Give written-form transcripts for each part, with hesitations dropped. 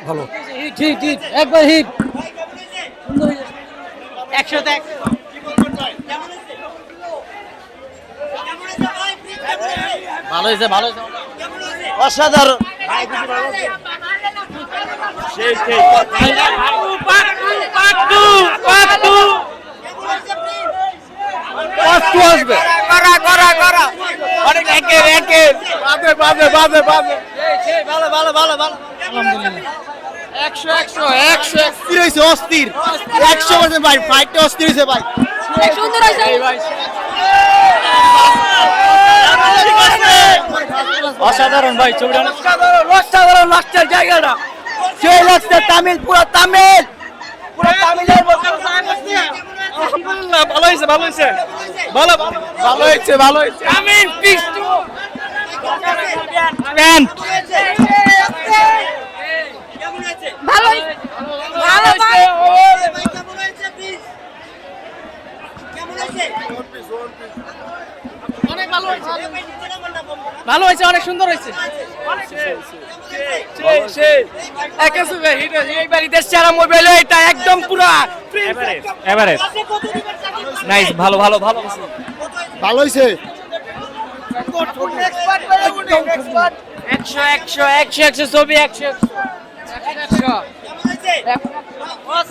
ভালো। Hit hit hit একবার hit. সুন্দর হয়েছে। 100তে 100। ভালো হয়েছে ভালো হয়েছে অসাধারণ। আসবে করা করা করা অনেক একে একে বাজে বাজে বাজে বাজে ভালো ভালো ভালো ভালো আলহামদুলিল্লাহ 100 100 100 অস্থির হয়েছে অস্থির 100% ভাই ফাইটটা অস্থির হয়েছে ভাই সুন্দর হয়েছে ভাই অসাধারণ ভাই ছবিটা অসাধারণ অসাধারণ লাস্টের জায়গাটা সেই লাগছে তামিল পুরো তামিল তামিলের মতো আলহামদুলিল্লাহ ভালো হয়েছে ভালো হয়েছে ভালো ভালো হয়েছে ভালো হয়েছে তামিল পিস্টু ব্যান ভালো ভালো ভাই কেমন হয়েছে প্লিজ কেমন হয়েছে অনেক ভালো হয়েছে ভালো হয়েছে অনেক সুন্দর হয়েছে এই বাড়িতে সেরা মোবাইল এটা একদম পুরো এভারেজ নাইস ভালো ভালো ভালো ভালো হয়েছে 100 ছবি 100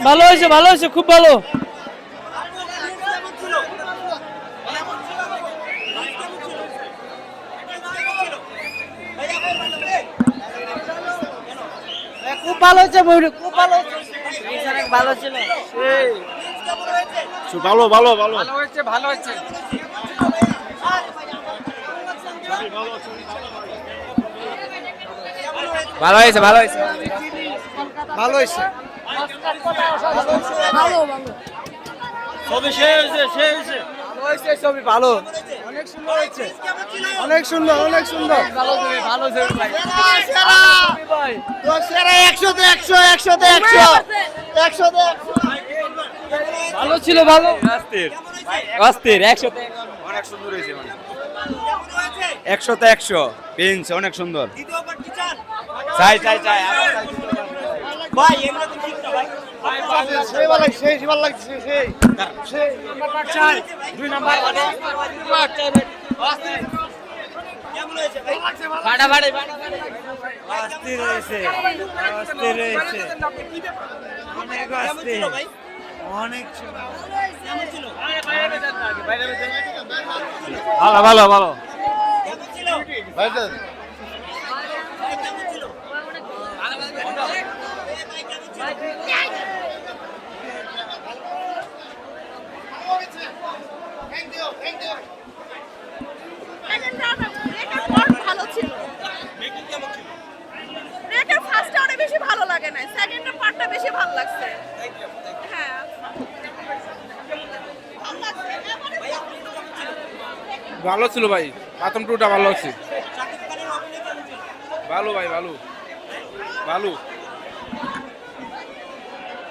ভালো হয়েছে ভালো হয়েছে খুব ভালো খুব ভালো হয়েছে খুব ভালো অনেক ভালো ছিল ভালো ভালো ভালো ভালো হয়েছে ভালো হয়েছে ভালো হয়েছে ভালো হয়েছে ভালো হয়েছে ভালো ভালো ছবি শেষ হয়েছে ভালো হয়েছে ছবি ভালো অনেক সুন্দর হয়েছে অনেক সুন্দর অনেক সুন্দর ভালো ছবি ভালো ছবি ভাই ভাই সেরা 100 তে 100 100 তে 100 100 তে 100 ভালো ছিল ভালো অস্থির অস্থির 100 তে অনেক সুন্দর হয়েছে মানে 100 তে 100 বেঞ্চ অনেক সুন্দর চাই চাই চাই ভাই এগুলো তো ঠিক না ভাই সেই ভালো লাগছে সেই ভালো লাগছে সেই সেই নাম্বার চাই 2 নাম্বার ফাটা ফাটে অস্থির হয়েছে অস্থির হয়েছে অনেক অস্থির অনেক ভালো ভালো ভালো ভালো ছিল রেকের ফার্স্টটা অনেক বেশি ভালো লাগে না সেকেন্ড পার্টটা বেশি ভালো লাগছে হ্যাঁ ভালো ছিল ভাই প্রথম টুটা ভালো লাগছে ভালো ভাই ভালো ভালো